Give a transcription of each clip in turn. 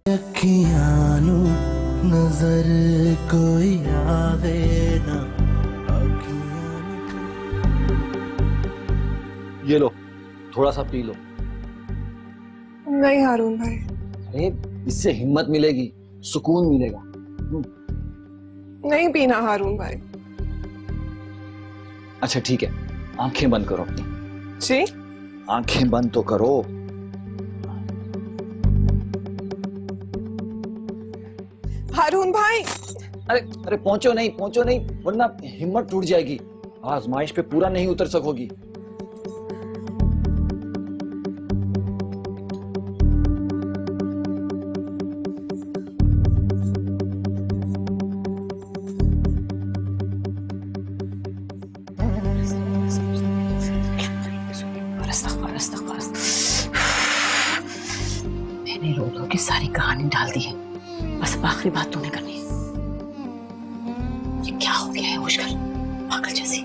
अखियां नू नजर कोई आवे ना। ये लो, थोड़ा सा पी लो। नहीं हारून भाई। अरे इससे हिम्मत मिलेगी, सुकून मिलेगा। नहीं पीना हारून भाई। अच्छा ठीक है, आंखें बंद करो अपनी। जी? आंखें बंद तो करो। हारून भाई। अरे अरे पहुंचो नहीं वरना हिम्मत टूट जाएगी, आजमाइश पे पूरा नहीं उतर सकोगी। मैंने रोज़ों की सारी कहानी डाल दी है, बस अब आखिरी बात तूने करनी है। ये क्या हो गया है मुश्किल पागल जैसी?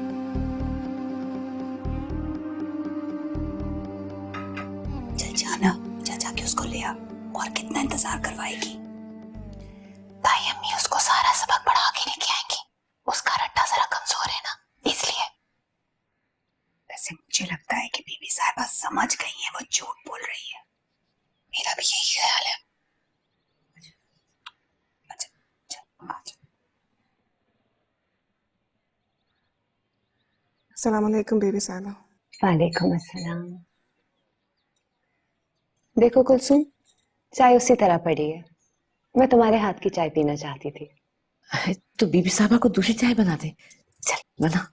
चल जाना, जा जाके उसको ले आ। और कितना इंतजार करवाएगी? ताई अम्मी उसको सारा सबक पढ़ा के लेके आएंगी। उसका रट्टा जरा कमजोर है ना, इसलिए। वैसे मुझे लगता है कि बीबी साहिबा समझ गई है वो झूठ बोल रही है। मेरा भी यही ख्याल है। अच्छा चल आ जा। अस्सलाम वालेकुम बेबी साहिबा। वालेकुम अस्सलाम। देखो कुलसुम, चाय उसी तरह पड़ी है। मैं तुम्हारे हाथ की चाय पीना चाहती थी। तो बीबी साहबा को दूसरी चाय बना दे। चल बना।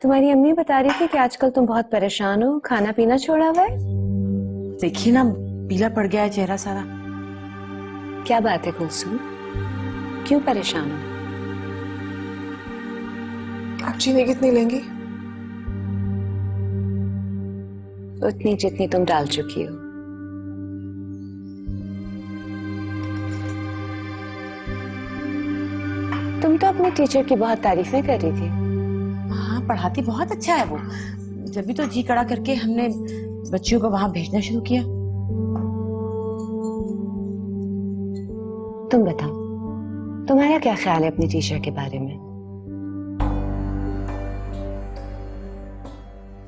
तुम्हारी अम्मी बता रही थी कि आजकल तुम बहुत परेशान हो, खाना पीना छोड़ा हुआ है। देखिए ना, पीला पड़ गया है चेहरा सारा। क्या बात है कुलसुम, क्यों परेशान हो? आप चीनी कितनी लेंगी? उतनी जितनी तुम डाल चुकी हो। तुम तो अपने टीचर की बहुत तारीफें कर रही थी। हाँ, पढ़ाती बहुत अच्छा है वो। जब भी तो जी कड़ा करके हमने बच्चियों को वहां भेजना शुरू किया। तुम बताओ, तुम्हारा क्या ख्याल है अपनी टीचर के बारे में?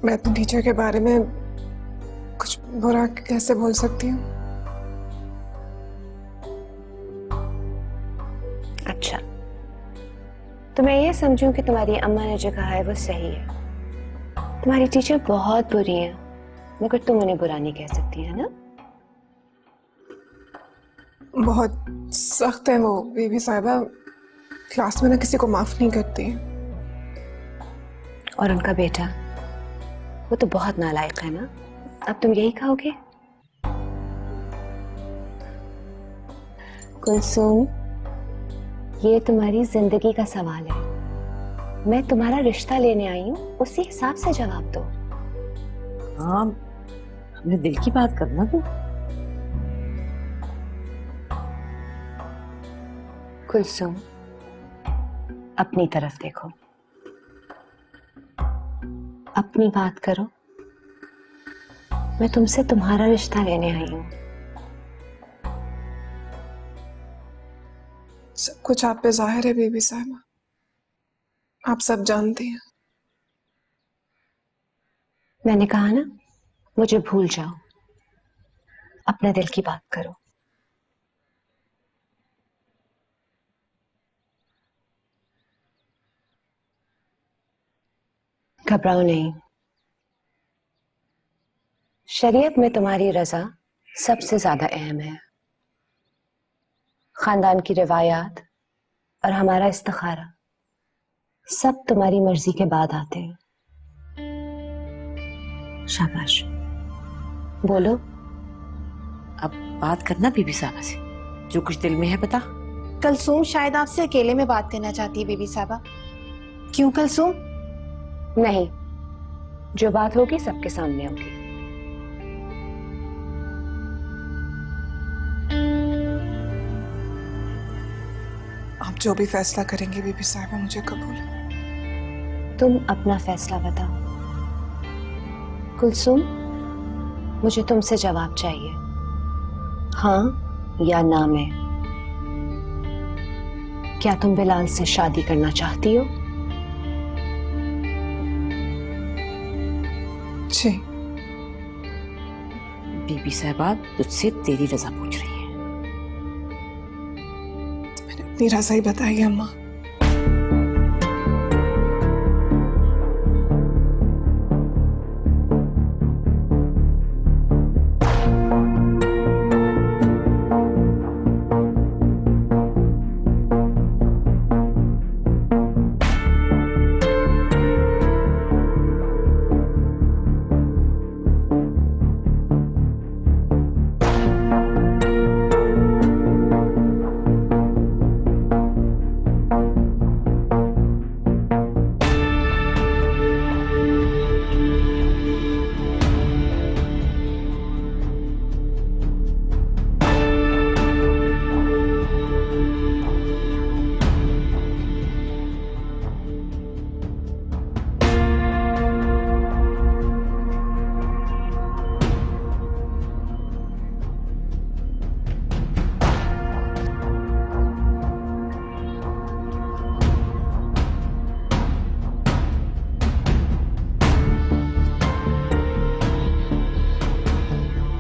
मैं अपनी टीचर के बारे में कुछ बुरा कैसे बोल सकती हूँ? अच्छा, तो मैं ये समझूं कि तुम्हारी अम्मा ने जो कहा है वो सही है। तुम्हारी टीचर बहुत बुरी है, मगर तुम उन्हें बुरा नहीं कह सकती, है ना? बहुत सख्त है वो बेबी साहिबा। क्लास में ना किसी को माफ नहीं करती। और उनका बेटा, वो तो बहुत नालायक है ना। अब तुम यही कहोगे? कुलसुम, ये तुम्हारी जिंदगी का सवाल है। मैं तुम्हारा रिश्ता लेने आई हूँ, उसी हिसाब से जवाब दो। हाँ, अपने दिल की बात करना तू। कुलसुम, अपनी तरफ देखो, अपनी बात करो। मैं तुमसे तुम्हारा रिश्ता लेने आई हूँ। सब कुछ आप पे जाहिर है बेबी साहिबा, आप सब जानती हैं। मैंने कहा ना, मुझे भूल जाओ, अपने दिल की बात करो। घबराओ नहीं। शरीयत में तुम्हारी रजा सबसे ज्यादा अहम है। खानदान की रिवायात और हमारा इस्तिखारा सब तुम्हारी मर्जी के बाद आते हैं। शाबाश, बोलो। अब बात करना बीबी साहबा से, जो कुछ दिल में है बता। कुलसुम शायद आपसे अकेले में बात करना चाहती है बीबी साहबा। क्यों कुलसुम? नहीं, जो बात होगी सबके सामने होगी। आप जो भी फैसला करेंगे बीबी साहिबा, मुझे कबूल है। तुम अपना फैसला बताओ। कुलसुम, मुझे तुमसे जवाब चाहिए, हाँ या ना में। क्या तुम बिलाल से शादी करना चाहती हो? जी। बीबी साहिबा तुझसे तेरी रजा पूछ रही है। मैंने अपनी रजा ही बताई अम्मा।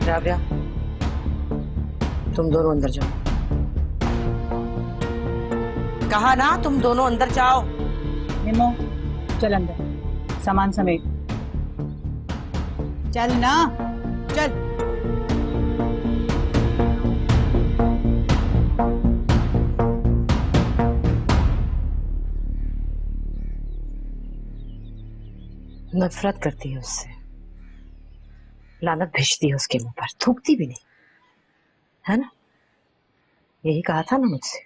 राबिया, तुम दोनों अंदर जाओ। कहा ना तुम दोनों अंदर जाओ। निमो चल अंदर, सामान समेट। चल ना, चल। नफरत करती है उससे, लानत भेजती है उसके मुंह पर, थूकती भी नहीं है ना। यही कहा था ना मुझसे,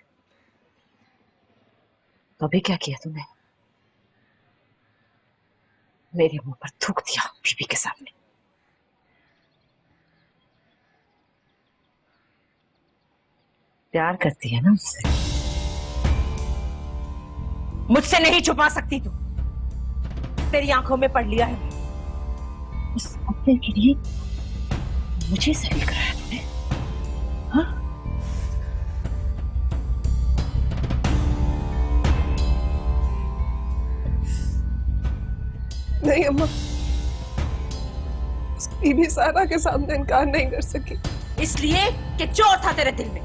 तो अभी क्या किया तुमने? मेरे मुंह पर थूक दिया बीबी के सामने। प्यार करती है ना उससे, मुझसे नहीं छुपा सकती तू। तेरी आंखों में पढ़ लिया है। उस अपने के लिए मुझे जलील कराया तूने, हाँ? नहीं अम्मा, बीबी सारा के सामने इनकार नहीं कर सकी। इसलिए कि चोर था तेरे दिल में,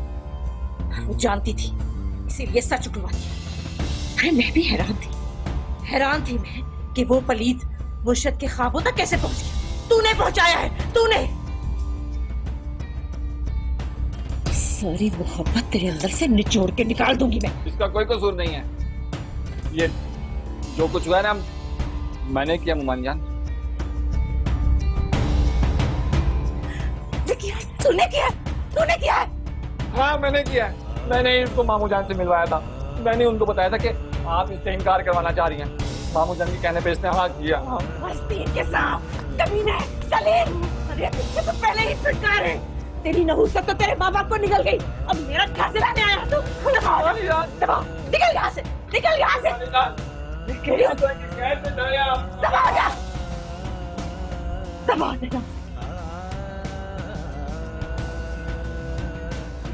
वो जानती थी, इसीलिए सच उठवा दिया। अरे मैं भी हैरान थी मैं कि वो पलीद मुर्शद के ख्वाबों तक कैसे पहुंच गया। तूने पहुंचाया है, तूने। सारी मोहब्बत तेरे अंदर से निचोड़ के निकाल दूंगी मैं। इसका कोई कसूर नहीं है। ये जो कुछ हुआ ना, मैंने किया मुमान जान। तूने किया है। हाँ मैंने किया है। मैंने इसको मामू जान से मिलवाया था। मैंने उनको बताया था कि आप इससे इनकार करवाना चाह रही हैं। मामू जान के कहने पे इसने हाँ किया। के साथ कमीने सलीम, अरे तो पहले ही फिटकार है। तेरी नहुसत तो तेरे माँ बाप को निकल गई, अब मेरा घर से लाने आया तू। दबाओ, निकल यहाँ से।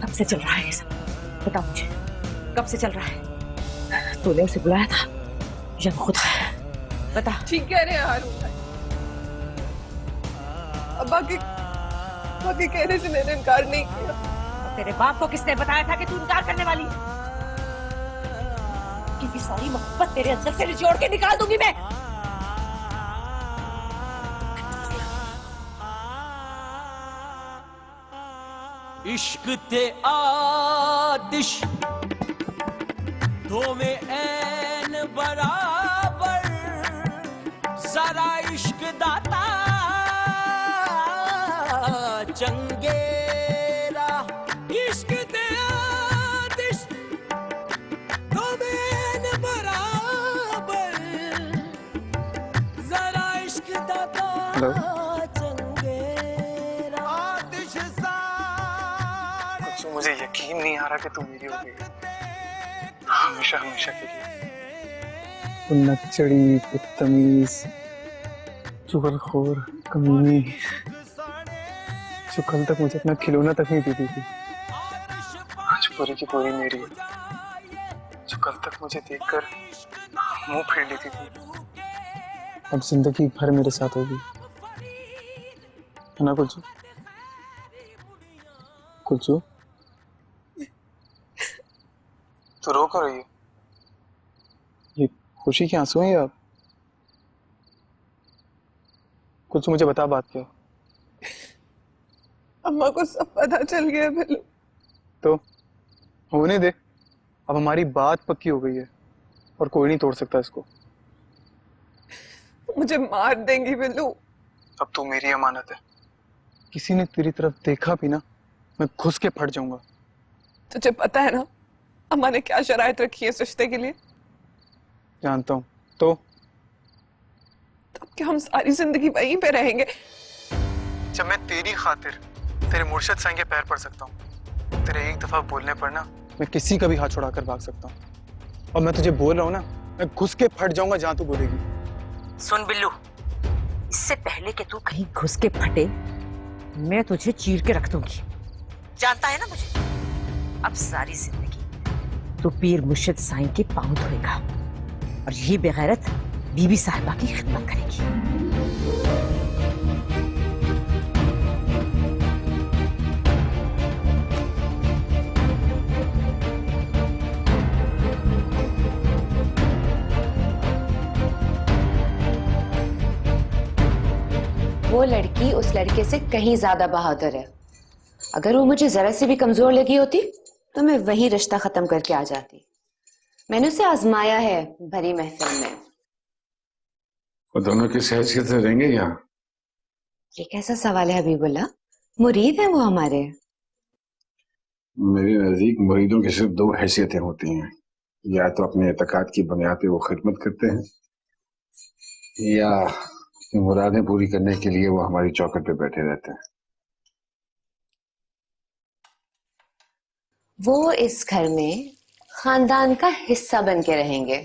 कब से चल रहा है ये सब? बता मुझे, कब से चल रहा है? तूने उसे बुलाया था या खुद आया? बता। ठीक कह रहे हैं हारून भाई। अब्बा के कहने से मैंने इनकार नहीं किया। तेरे बाप को किसने बताया था कि तू इनकार करने वाली है? क्योंकि सारी मोहब्बत तेरे अंदर से निचोड़ के निकाल दूंगी मैं। इश्क ते आतिश दो में ऐन बराबर, जरा इश्क दाता चंगेरा। इश्क ते आतिश दो में ऐन बराबर, जरा इश्क दाता चंगेरा। आतिश मुझे यकीन नहीं आ रहा कि तुम मेरी हो गई हमेशा हमेशा के लिए। नकचड़ी, बदतमीज, चुगलखोर, कमीनी, जो कल तक मुझे अपना खिलौना तक नहीं देती थी, आज पूरी की पूरी मेरी है। जो कल तक मुझे देखकर मुंह फेर लेती थी, अब जिंदगी भर मेरे साथ होगी, है ना कुलचू? कुलचू, तू रो क्यों रही है? ये खुशी के आंसू हैं या? कुलचू मुझे बता बात क्या है? अम्मा को सब पता चल गया बिल्लू। तो होने दे, अब हमारी बात पक्की हो गई है और कोई नहीं तोड़ सकता इसको। मुझे मार देंगी बिल्लू। अब तू मेरी अमानत है, किसी ने तेरी तरफ देखा भी ना, मैं घुस के फट जाऊंगा। तुझे पता है ना अम्मा ने क्या शराइत रखी है इस रिश्ते के लिए? जानता हूँ। तो तब क्या हम सारी जिंदगी वहीं पे रहेंगे? जब मैं तेरी खातिर तेरे मुर्शिद साईं के पैर पड़ सकता हूँ, तेरे एक दफा बोलने पर ना मैं किसी का भी हाथ छुड़ाकर भाग सकता हूँ। और मैं तुझे बोल रहा हूँ ना, मैं घुस के फट जाऊंगा जहां तू बोलेगी। सुन बिल्लू, इससे पहले कि तू कहीं घुस के फटे, मैं तुझे चीर के रख दूंगी। जानता है ना मुझे? अब सारी जिंदगी तू पीर मुर्शिद साईं के पांव धोएगा और यही बेगैरत बीबी साहिबा की खिदमत करेगी। वो लड़की उस लड़के से कहीं ज्यादा बहादुर है। अगर वो मुझे जरा से भी कमजोर लगी होती तो मैं वही रिश्ता खत्म करके आ जाती। मैंने उसे आजमाया है भरी महफिल में। वो दोनों किस हैसियत से रहेंगे यहाँ? ये कैसा सवाल है हबीबुल्लाह? मुरीद है वो हमारे। मेरे नजदीक मुरीदों की सिर्फ दो हैसियतें होती हैं, या तो अपने एतकाद की बुनियाद पे वो खिदमत करते हैं, या मुरादें पूरी करने के लिए वो हमारी चौखट पे बैठे रहते हैं। वो इस घर में खानदान का हिस्सा बन के रहेंगे।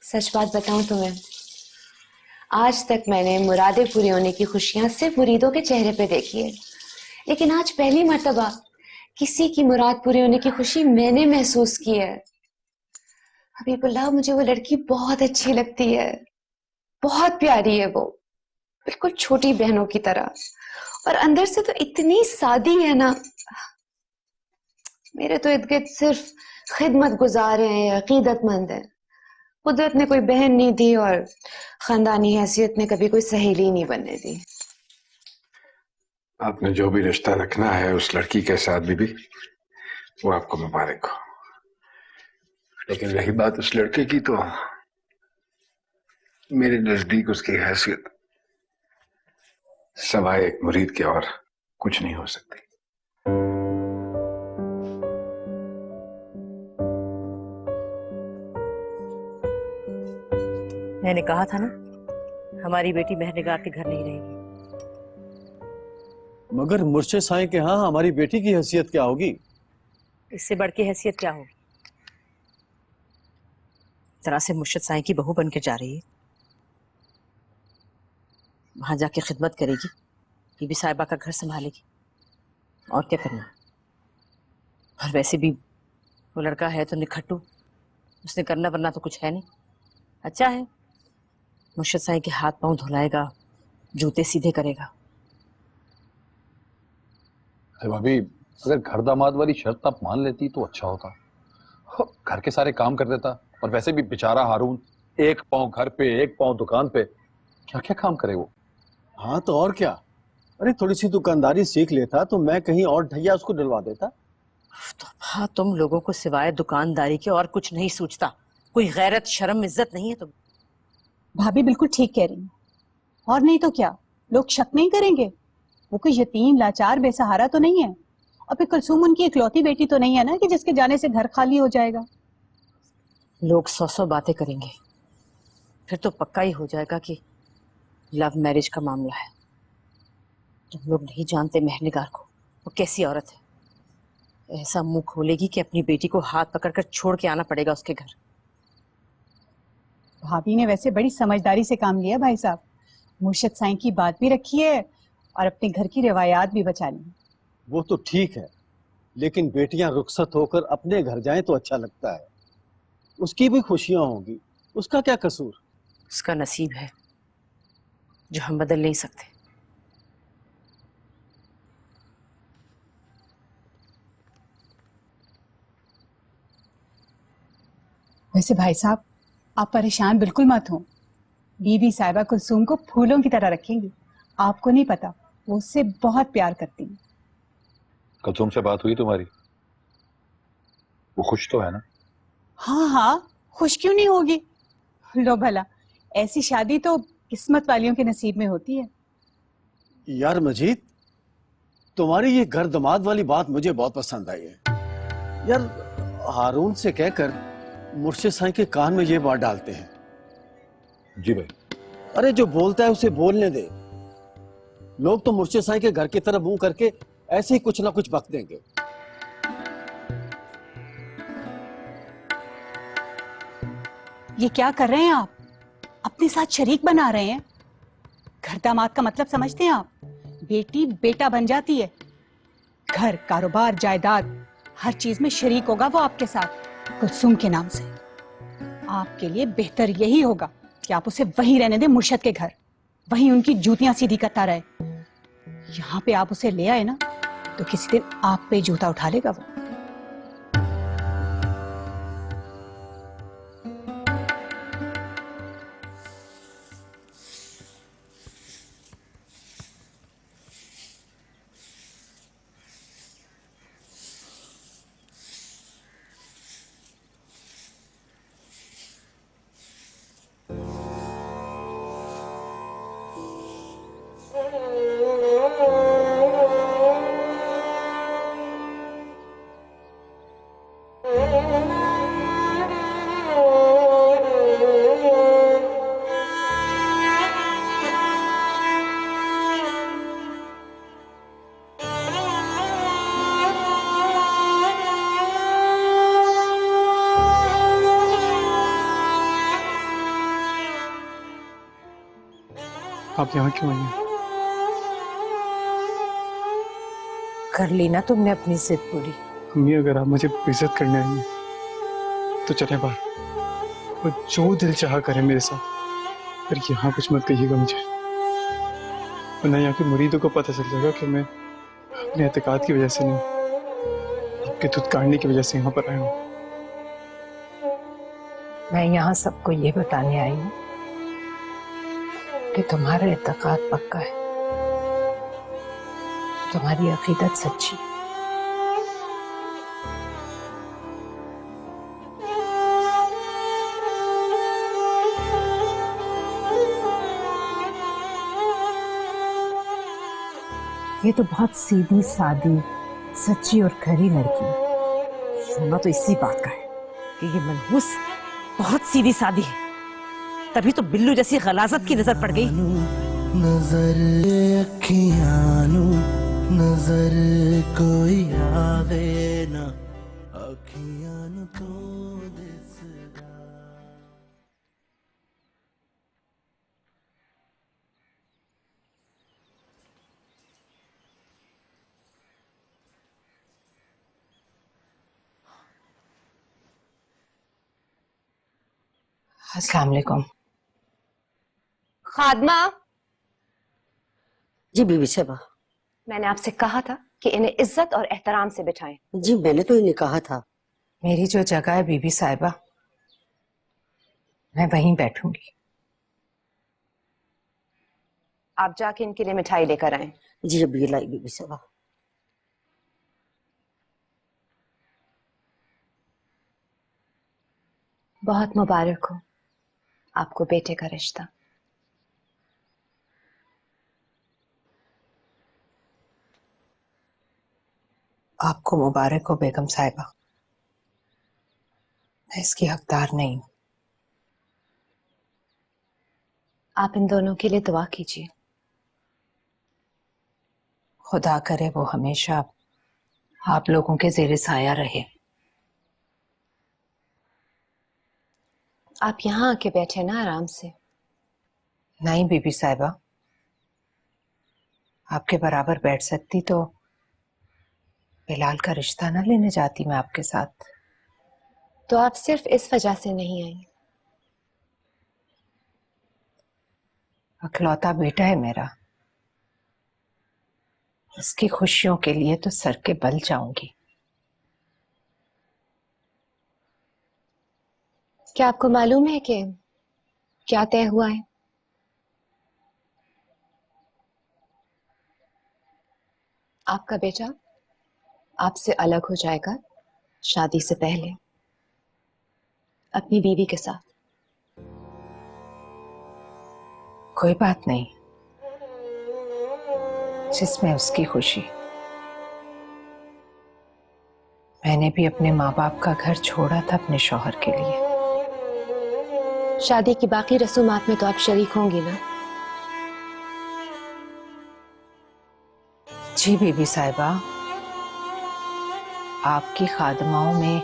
सच बात बताऊं तुम्हें, आज तक मैंने मुरादें पूरी होने की खुशियां सिर्फ मुरीदों के चेहरे पे देखी है, लेकिन आज पहली मर्तबा किसी की मुराद पूरी होने की खुशी मैंने महसूस की है। हबीबुल्लाह, मुझे वो लड़की बहुत अच्छी लगती है, बहुत प्यारी है वो, बिल्कुल छोटी बहनों की तरह, और अंदर से तो इतनी सादी है ना। मेरे तो इर्द गिर्द सिर्फ खिदमत गुजार हैं, अकीदतमंद है। कुदरत ने कोई बहन नहीं दी और खानदानी हैसियत ने कभी कोई सहेली नहीं बनने दी। आपने जो भी रिश्ता रखना है उस लड़की के साथ बीबी, वो आपको मुबारक हो। लेकिन रही बात उस लड़के की, तो मेरे नजदीक उसकी हैसियत सवाए एक मुरीद के और कुछ नहीं हो सकती। मैंने कहा था ना, हमारी बेटी महरनिगार के घर नहीं रहेगी। मगर मुर्शिद साईं के यहाँ हमारी बेटी की हैसियत क्या होगी? इससे बढ़ के हैसियत क्या होगी? जरा से मुर्शिद साईं की बहू बन के जा रही है, वहां जाके खिदमत करेगी, बीबी साहिबा का घर संभालेगी, और क्या करना। और वैसे भी वो लड़का है तो निखट्टू, उसने करना वरना तो कुछ है नहीं। अच्छा है, मुर्शिद साईं के हाथ पांव धुलाएगा, जूते सीधे करेगा। अरे भाभी, अगर घर दामाद वाली शर्त आप मान लेती तो अच्छा होता। घर के सारे काम कर देता, और वैसे भी बेचारा हारून एक पांव घर पे एक पांव दुकान पे, क्या क्या काम करे वो। हाँ तो और क्या, अरे थोड़ी सी दुकानदारी सीख लेता तो मैं कहीं और ढैया उसको डलवा देता। तो हाँ, तुम लोगों को सिवाय दुकानदारी के और कुछ नहीं सूझता, कोई गैरत शर्म इज्जत नहीं है तुम। भाभी बिल्कुल ठीक कह रही है, और नहीं तो क्या, लोग शक नहीं करेंगे? वो कोई यतीम लाचार बेसहारा तो नहीं है, और फिर कुलसूम उनकी इकलौती बेटी तो नहीं है ना कि जिसके जाने से घर खाली हो जाएगा। लोग 100 बातें करेंगे, फिर तो पक्का ही हो जाएगा कि लव मैरिज का मामला है। तुम लोग नहीं जानते महरनिगार को, वो कैसी औरत है। ऐसा मुंह खोलेगी कि अपनी बेटी को हाथ पकड़कर छोड़ के आना पड़ेगा उसके घर। भाभी ने वैसे बड़ी समझदारी से काम लिया भाई साहब, मुर्शिद साईं की बात भी रखी है और अपने घर की रिवायात भी बचा ली। वो तो ठीक है, लेकिन बेटियां रुखसत होकर अपने घर जाएं तो अच्छा लगता है। उसकी भी खुशियां होंगी, उसका क्या कसूर। उसका नसीब है जो हम बदल नहीं सकते। वैसे भाई साहब, आप परेशान बिल्कुल मत हो। बीबी साहिबा कुलसूम को फूलों की तरह रखेंगी। आपको नहीं पता, वो उससे बहुत प्यार करती है। कुलसुम से बात हुई तुम्हारी? वो खुश तो है ना? हाँ हाँ, खुश क्यों नहीं होगी। लो भला, ऐसी शादी तो किस्मत वालियों के नसीब में होती है। यार मजीद, तुम्हारी ये घर दमाद वाली बात मुझे बहुत पसंद आई है। यार हारून से कहकर मुर्शिद साईं के कान में ये बात डालते हैं। जी भाई। अरे जो बोलता है उसे बोलने दे। लोग तो मुर्शिद साईं के घर की तरफ मुंह करके ऐसे ही कुछ ना कुछ बक देंगे। ये क्या कर रहे हैं आप? अपने साथ शरीक बना रहे हैं। घर दामाद का मतलब समझते हैं आप? बेटी बेटा बन जाती है। घर, कारोबार, जायदाद, हर चीज में शरीक होगा वो आपके साथ, कुलसूम के नाम से। आपके लिए बेहतर यही होगा कि आप उसे वहीं रहने दें, मुर्शद के घर। वहीं उनकी जूतियां सीधी करता रहे। यहाँ पे आप उसे ले आए ना, तो किसी दिन आप पे जूता उठा लेगा वो। आप यहाँ क्यों आई हैं? कर ली ना तुमने अपनी जिद पूरी। अम्मी, अगर आप मुझे बेइज्जत करने आई हैं तो चले बाहर। और जो दिल चाहा करे मेरे साथ, पर यहाँ कुछ मत कहिएगा मुझे, वरना यहाँ के मुरीदों को पता चल जाएगा कि मैं अपने एतकाद की वजह से नहीं, आपके धुतकारने की वजह से यहाँ पर आया हूँ। मैं यहाँ सबको ये बताने आई हूँ कि तुम्हारा एतकाद पक्का है, तुम्हारी अकीदत सच्ची। ये तो बहुत सीधी सादी, सच्ची और खरी लड़की है। सोना तो इसी बात का है कि ये मनहूस बहुत सीधी सादी है, तभी तो बिल्लू जैसी गलाजत की नजर पड़ गई। नजर अखियानु नजर कोई आवे ना अखियानु तो दिसदा। अस्सलाम वालेकुम। खादमा, जी बीबी साहबा। मैंने आपसे कहा था कि इन्हें इज्जत और एहतराम से बिठाएं। जी मैंने तो इन्हें कहा था। मेरी जो जगह है बीबी साहिबा, मैं वहीं बैठूंगी। आप जाके इनके लिए मिठाई लेकर आए। जी अभी लाई बीबी साहबा। बहुत मुबारक हो आपको बेटे का रिश्ता। आपको मुबारक हो बेगम साहिबा। मैं इसकी हकदार नहीं हूं। आप इन दोनों के लिए दुआ कीजिए। खुदा करे वो हमेशा आप लोगों के ज़ेरे साया रहे। आप यहाँ आके बैठे ना आराम से। नहीं बीबी साहिबा, आपके बराबर बैठ सकती तो बिलाल का रिश्ता ना लेने जाती मैं आपके साथ। तो आप सिर्फ इस वजह से नहीं आई? अकलौता बेटा है मेरा, उसकी खुशियों के लिए तो सर के बल जाऊंगी। क्या आपको मालूम है कि क्या तय हुआ है? आपका बेटा आपसे अलग हो जाएगा शादी से पहले अपनी बीवी के साथ। कोई बात नहीं, जिसमें उसकी खुशी। मैंने भी अपने माँ बाप का घर छोड़ा था अपने शौहर के लिए। शादी की बाकी रसूमात में तो आप शरीक होंगी ना? जी बीबी साहिबा, आपकी खादमाओं में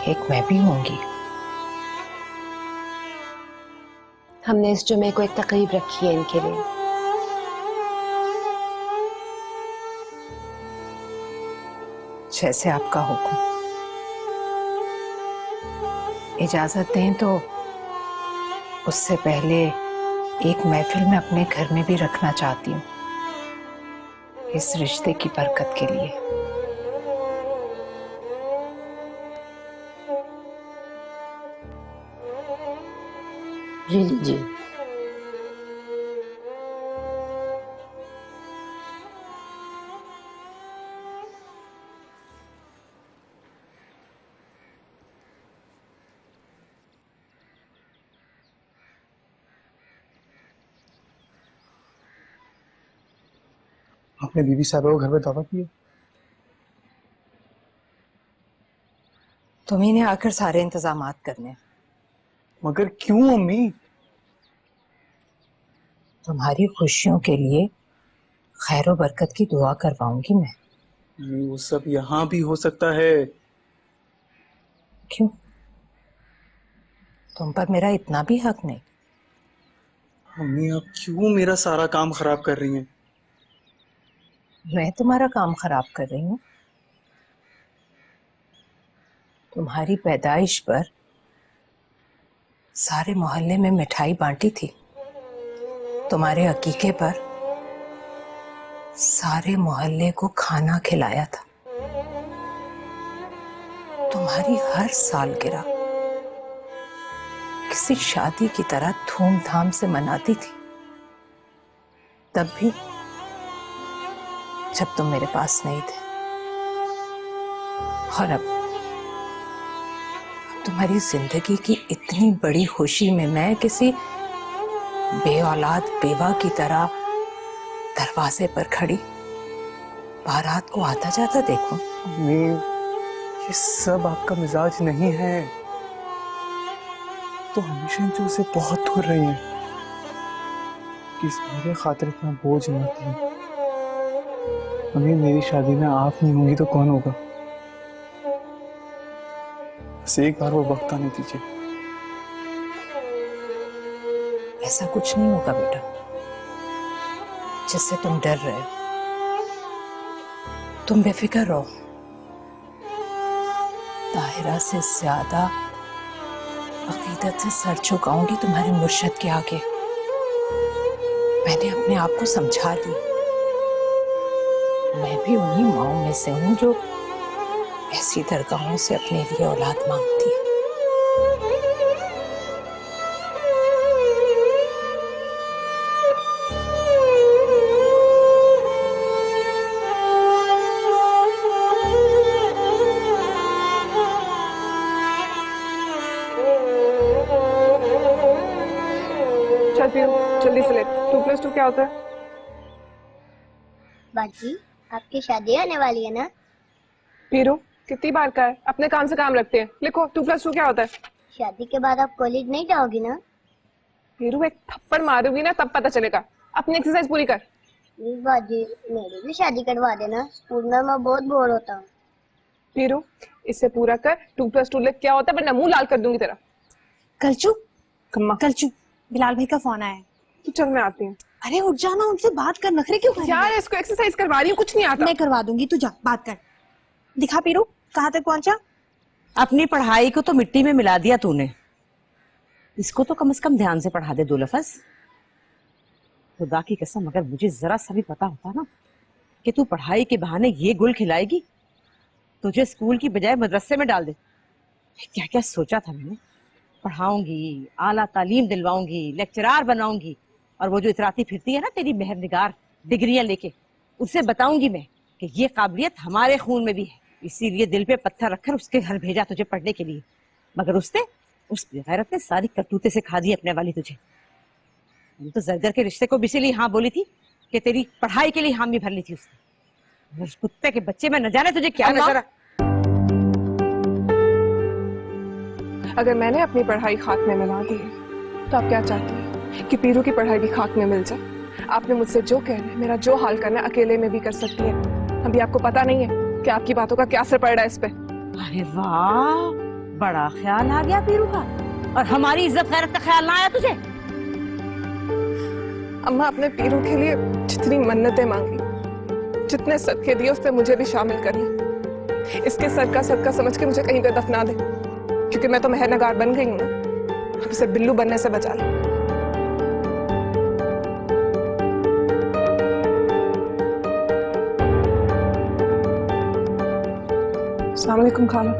एक मैं भी होंगी। हमने इस जुमे को एक तकरीब रखी है इनके लिए। जैसे आपका हुक्म। इजाजत दें तो उससे पहले एक महफिल में अपने घर में भी रखना चाहती हूँ, इस रिश्ते की बरकत के लिए। जी लीजिए। आपने बीबी साहबा को घर में दावत दी है? तुम्ही ने आकर सारे इंतजामात करने। मगर क्यों अम्मी? तुम्हारी खुशियों के लिए खैर बरकत की दुआ करवाऊंगी मैं। वो सब यहाँ भी हो सकता है। क्यों? तुम पर मेरा इतना भी हक नहीं? अम्मी आप क्यों मेरा सारा काम खराब कर रही हैं? मैं तुम्हारा काम खराब कर रही हूँ? तुम्हारी पैदाइश पर सारे मोहल्ले में मिठाई बांटी थी। तुम्हारे अकीके पर सारे मोहल्ले को खाना खिलाया था। तुम्हारी हर सालगिरह किसी शादी की तरह धूमधाम से मनाती थी। तब भी जब तुम मेरे पास नहीं थे। और अब तुम्हारी जिंदगी की इतनी बड़ी खुशी में मैं किसी बेऔलाद बेवा की तरह दरवाजे पर खड़ी बारात को आता जाता देखूं। ये सब आपका मिजाज नहीं है। तो हमेशा इन चीजों से बहुत दूर रही है कि मेरे खातिर इतना बोझ मत लो। अम्मी मेरी शादी में आप नहीं होंगी तो कौन होगा? बस एक बार वो वक्त आने दीजिए। ऐसा कुछ नहीं होगा बेटा जिससे तुम डर रहे हो। तुम बेफिक्र रहो। ताहिरा से ज्यादा अकीदत से सर झुकाऊंगी तुम्हारे मुर्शद के आगे। मैंने अपने आप को समझा लिया। मैं भी उन्हीं माओं में से हूं जो ऐसी दरगाहों से अपने लिए औलाद मांगती है। चल पियो जल्दी से ले। 2+2 क्या होता है? बाजी आपकी शादी आने वाली है ना? पीरू कितनी बार का है, अपने काम से काम रखते हैं। लिखो 2+2 क्या होता है? शादी के बाद आप कॉलेज नहीं जाओगी ना? पीरू एक थप्पड़ मारूंगी ना तब पता चलेगा। अपनी एक्सरसाइज पूरी कर। प्लीज बाजी मेरी भी शादी करवा देना, स्कूल में मैं बहुत बोर होता हूँ। पीरू इसे पूरा कर। 2+2 लिख क्या होता है वरना मुंह लाल कर दूंगी तेरा। कलचू कम्मा कलचू बिलाल भाई का फोन आया है। चल मैं आती हूँ। अरे उठ जाना, उनसे बात कर, नखरे क्यों कर रही है? यार इसको एक्सरसाइज करवा रही हूँ, कुछ नहीं आता। मैं करवा दूंगी, तू जा बात कर। दिखा पीरू, कहाँ तक पहुंचा? अपनी पढ़ाई को तो मिट्टी में मिला दिया तूने, इसको तो कम से कम ध्यान से पढ़ा दे 2 लफ्ज। खुदा की कसम, अगर मुझे जरा सा भी पता होता ना कि तू पढ़ाई के बहाने ये गुल खिलाएगी, तुझे स्कूल की बजाय मदरसे में डाल दे। क्या क्या सोचा था मैंने, पढ़ाऊंगी, आला तालीम दिलवाऊंगी, लेक्चरार बनाऊंगी, और वो जो इतराती फिरती है ना तेरी मेहरनिगार डिग्रियां लेके, उससे बताऊंगी मैं कि ये काबिलियत हमारे खून में भी है। इसीलिए दिल पे पत्थर रखकर उसके घर भेजा तुझे पढ़ने के लिए, मगर उसने उस बेगैरत ने सारी करतूतें सिखा दी अपने वाली तुझे। मैंने तो जरगर के रिश्ते को भी इसीलिए हाँ बोली थी कि तेरी पढ़ाई के लिए हामी भर ली थी उसने। उस कुत्ते के बच्चे में न जाने तुझे क्या नजर आ। अगर मैंने अपनी पढ़ाई खाक में मिला दी है तो आप क्या चाहती हैं कि पीरू की पढ़ाई भी खाक में मिल जाए? आपने मुझसे जो कहना है, मेरा जो हाल करना है, अकेले में भी कर सकती है। अभी आपको पता नहीं है कि आपकी बातों का क्या असर पड़ रहा है इस पे। अरे वाह, बड़ा ख्याल आ गया पीरू का, और हमारी इज्जत गैरत का ख्याल ना आया तुझे? अम्मा, अपने पीरू के लिए जितनी मन्नतें मांगी, जितने सदके दिए, उस पे मुझे भी शामिल कर ली। इसके सदका सदका समझ के मुझे कहीं पे दफना दे, क्योंकि मैं तो मेहरनगार बन गई हूँ ना। अब इसे बिल्लू बनने से बचा लो। अस्सलाम वालेकुम खाला।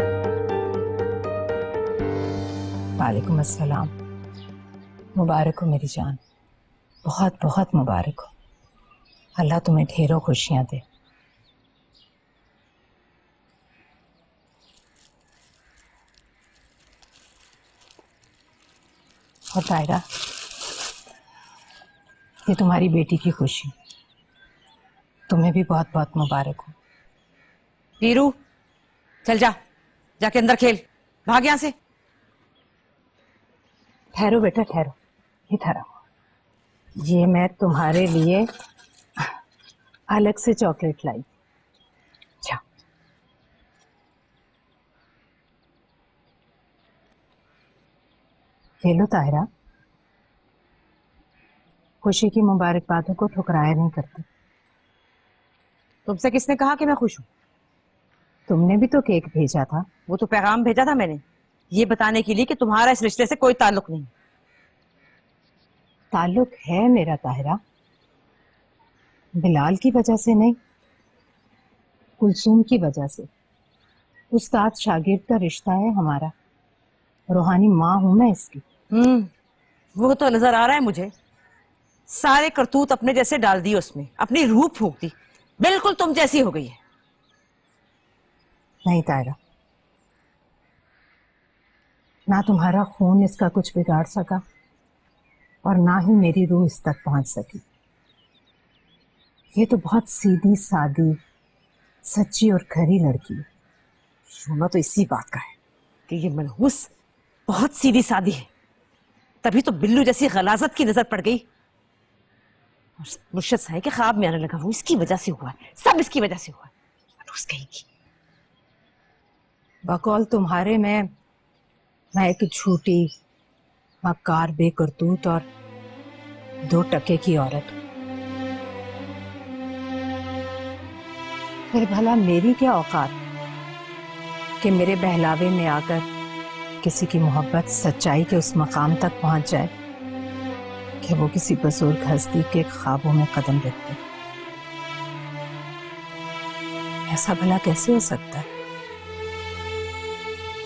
वालेकुम अस्सलाम। मुबारक हो मेरी जान, बहुत बहुत मुबारक हो। अल्लाह तुम्हें ढेरों खुशियां दे। और तायरा, ये तुम्हारी बेटी की खुशी, तुम्हें भी बहुत बहुत मुबारक हो। पीरू, चल जा, जाके अंदर खेल, भाग यहां से। ठहरो बेटा ठहरो, इधर आओ। ये मैं तुम्हारे लिए अलग से चॉकलेट लाई। जाओ। ये लो ताहिरा, खुशी की मुबारकबादों को ठुकराया नहीं करते। तुमसे किसने कहा कि मैं खुश हूं? तुमने भी तो केक भेजा था। वो तो पैगाम भेजा था मैंने, ये बताने के लिए कि तुम्हारा इस रिश्ते से कोई ताल्लुक नहीं। ताल्लुक है मेरा ताहिरा, बिलाल की वजह से नहीं, कुलसूम की वजह से। उस्ताद शागिर्द का रिश्ता है हमारा, रूहानी माँ हूं मैं इसकी। वो तो नजर आ रहा है मुझे, सारे करतूत अपने जैसे डाल दिए उसमें, अपनी रूह फूंक दी, बिल्कुल तुम जैसी हो गई है। नहीं तायरा, ना तुम्हारा खून इसका कुछ बिगाड़ सका और ना ही मेरी रूह इस तक पहुंच सकी। ये तो बहुत सीधी सादी, सच्ची और खरी लड़की है। रोना तो इसी बात का है कि ये मनहूस बहुत सीधी सादी है, तभी तो बिल्लू जैसी गलाजत की नजर पड़ गई और मुर्शद साईं के ख्वाब में आने लगा। वो इसकी वजह से हुआ है, सब इसकी वजह से हुआ है। मनहूस कहेगी। बकौल तुम्हारे मैं एक झूठी, मक्कार, बेकरतूत और 2 टके की औरत। फिर भला मेरी क्या औकात कि मेरे बहलावे में आकर किसी की मोहब्बत सच्चाई के उस मकाम तक पहुंच जाए कि वो किसी बुजुर्ग हस्ती के ख्वाबों में कदम रखते। ऐसा भला कैसे हो सकता है?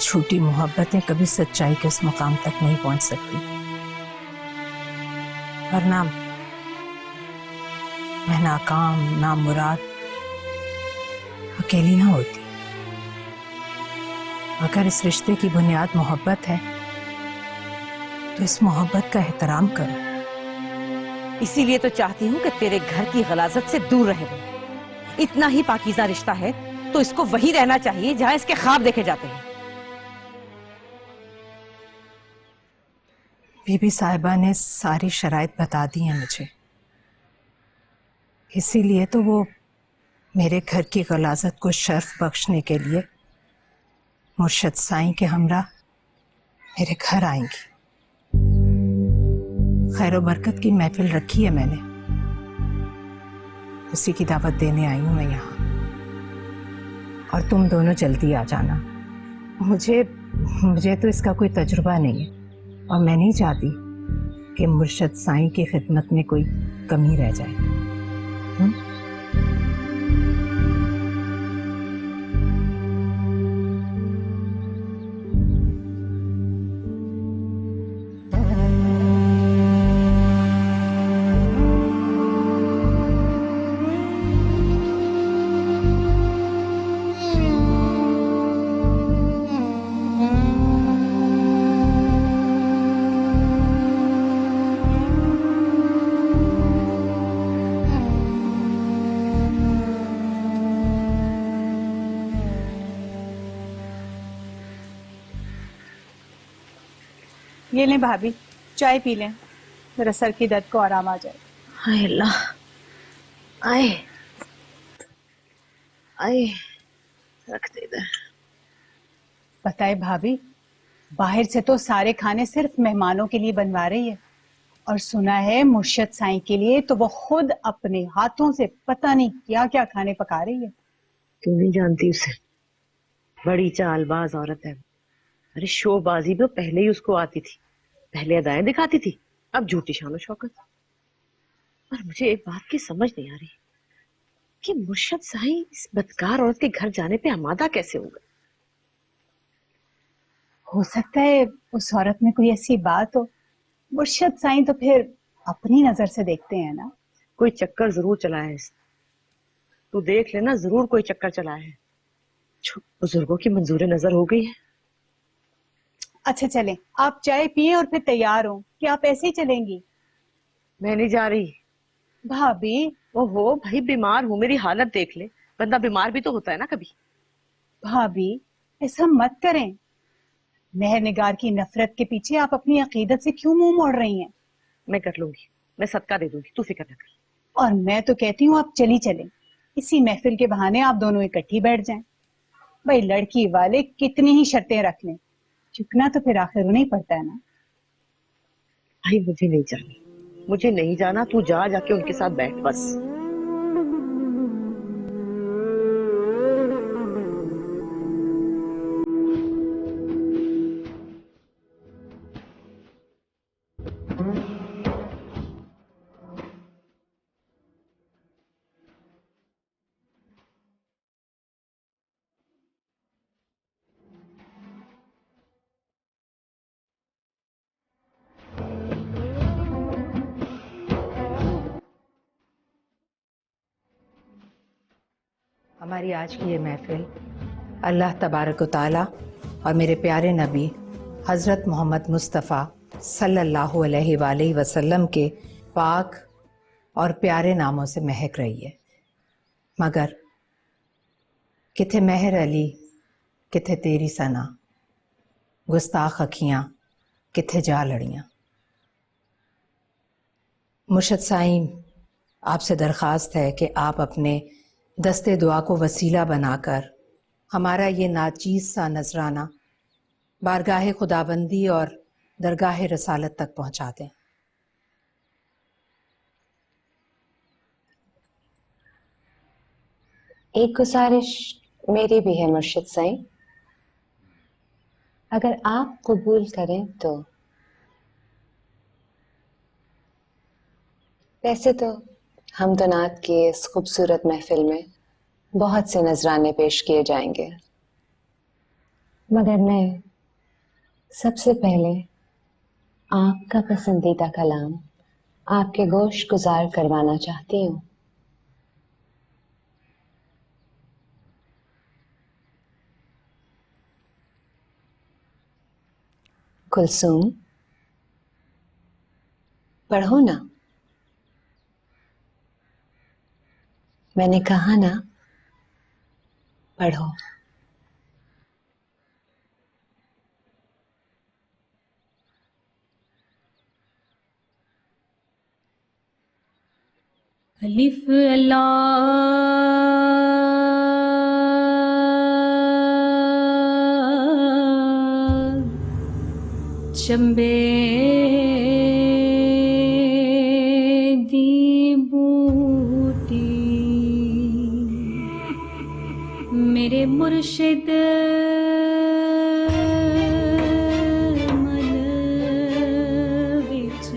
झूठी मोहब्बतें कभी सच्चाई के उस मकाम तक नहीं पहुंच सकती। और ना मैं नाकाम, ना मुराद अकेली ना होती। अगर इस रिश्ते की बुनियाद मोहब्बत है तो इस मोहब्बत का एहतराम करो। इसीलिए तो चाहती हूँ कि तेरे घर की गलाजत से दूर रहे वो। इतना ही पाकीज़ा रिश्ता है तो इसको वही रहना चाहिए जहां इसके ख्वाब देखे जाते हैं। बीबी साहिबा ने सारी शराइत बता दी है मुझे, इसीलिए तो वो मेरे घर की गलाजत को शर्फ बख्शने के लिए मुर्शद साईं के हमरा मेरे घर आएंगी। खैर बरकत की महफिल रखी है मैंने, उसी की दावत देने आई हूं मैं यहाँ। और तुम दोनों जल्दी आ जाना। मुझे तो इसका कोई तजुर्बा नहीं है और मैं नहीं चाहती कि मुर्शद साईं की खिदमत में कोई कमी रह जाए। ये लें भाभी, चाय पी लें, मेरा सर की दर्द को आराम आ जाए। हाय अल्लाह, आए आए, रख दे इधर। बताए भाभी, बाहर से तो सारे खाने सिर्फ मेहमानों के लिए बनवा रही है, और सुना है मुर्शद साईं के लिए तो वो खुद अपने हाथों से पता नहीं क्या क्या खाने पका रही है। तू नहीं जानती उसे, बड़ी चालबाज औरत है। अरे शोबाजी भी पहले ही उसको आती थी, पहले अदाएं दिखाती थी, अब झूठी शान शौकत। और मुझे एक बात की समझ नहीं आ रही कि मुर्शद साईं इस बदकार औरत के घर जाने पे आमादा कैसे हो गए। हो सकता है उस औरत में कोई ऐसी बात हो। मुर्शद साईं तो फिर अपनी नजर से देखते हैं ना। कोई चक्कर जरूर चला है इसने, तू देख लेना, जरूर कोई चक्कर चला है। बुजुर्गों की मंजूर नजर हो गई है। अच्छा चलें, आप चाय पिए और फिर तैयार हो कि आप ऐसे ही चलेंगी? मैं नहीं जा रही भाभी। ओहो भाई, बीमार हूँ, मेरी हालत देख ले। बंदा बीमार भी तो होता है ना कभी। भाभी ऐसा मत करें, मेहर निगार की नफरत के पीछे आप अपनी अकीदत से क्यों मुंह मोड़ रही हैं? मैं कर लूंगी, मैं सदका दे दूंगी, तू फिक्र न कर। और मैं तो कहती हूँ आप चली चलें, इसी महफिल के बहाने आप दोनों इकट्ठी बैठ जाएं। भाई लड़की वाले कितनी ही शर्तें रख लें, झुकना तो फिर आखिर नहीं पड़ता है ना। भाई मुझे नहीं जाना, मुझे नहीं जाना, तू जा, जाके उनके साथ बैठ बस। हमारी आज की ये महफिल अल्लाह तबारक व तआला और मेरे प्यारे नबी हज़रत मोहम्मद मुस्तफ़ा सल्लल्लाहु अलैहि वसल्लम के पाक और प्यारे नामों से महक रही है। मगर किथे मेहर अली, किथे तेरी सना, गुस्ताख अखियाँ, किथे जा लड़ियाँ। मुर्शद साईं, आपसे दरख्वास्त है कि आप अपने दस्ते दुआ को वसीला बनाकर हमारा ये नाचीज़ सा नजराना बारगाह खुदाबंदी और दरगाह रसालत तक पहुंचा दें। एक गुजारिश मेरी भी है मुर्शिद साईं, अगर आप कबूल करें तो। वैसे तो हमदनात की इस खूबसूरत महफिल में बहुत से नजराने पेश किए जाएंगे, मगर मैं सबसे पहले आपका पसंदीदा कलाम आपके गोश गुजार करवाना चाहती हूँ। कुलसूम, पढ़ो ना। मैंने कहा ना, पढ़ो। अलिफ अल्लाह चंबे दी बूटी मेरे मुर्शिद मन विच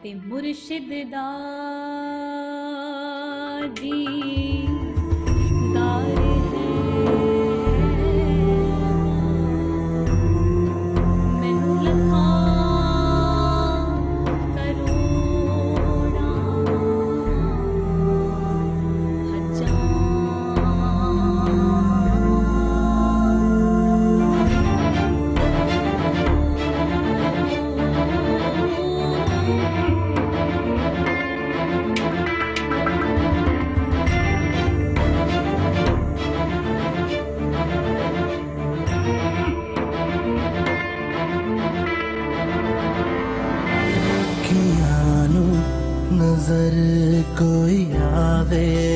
ते मुर्शिद दा दीदार है मैनू लखां करोड़ां अखियां नू नजर कोई आवे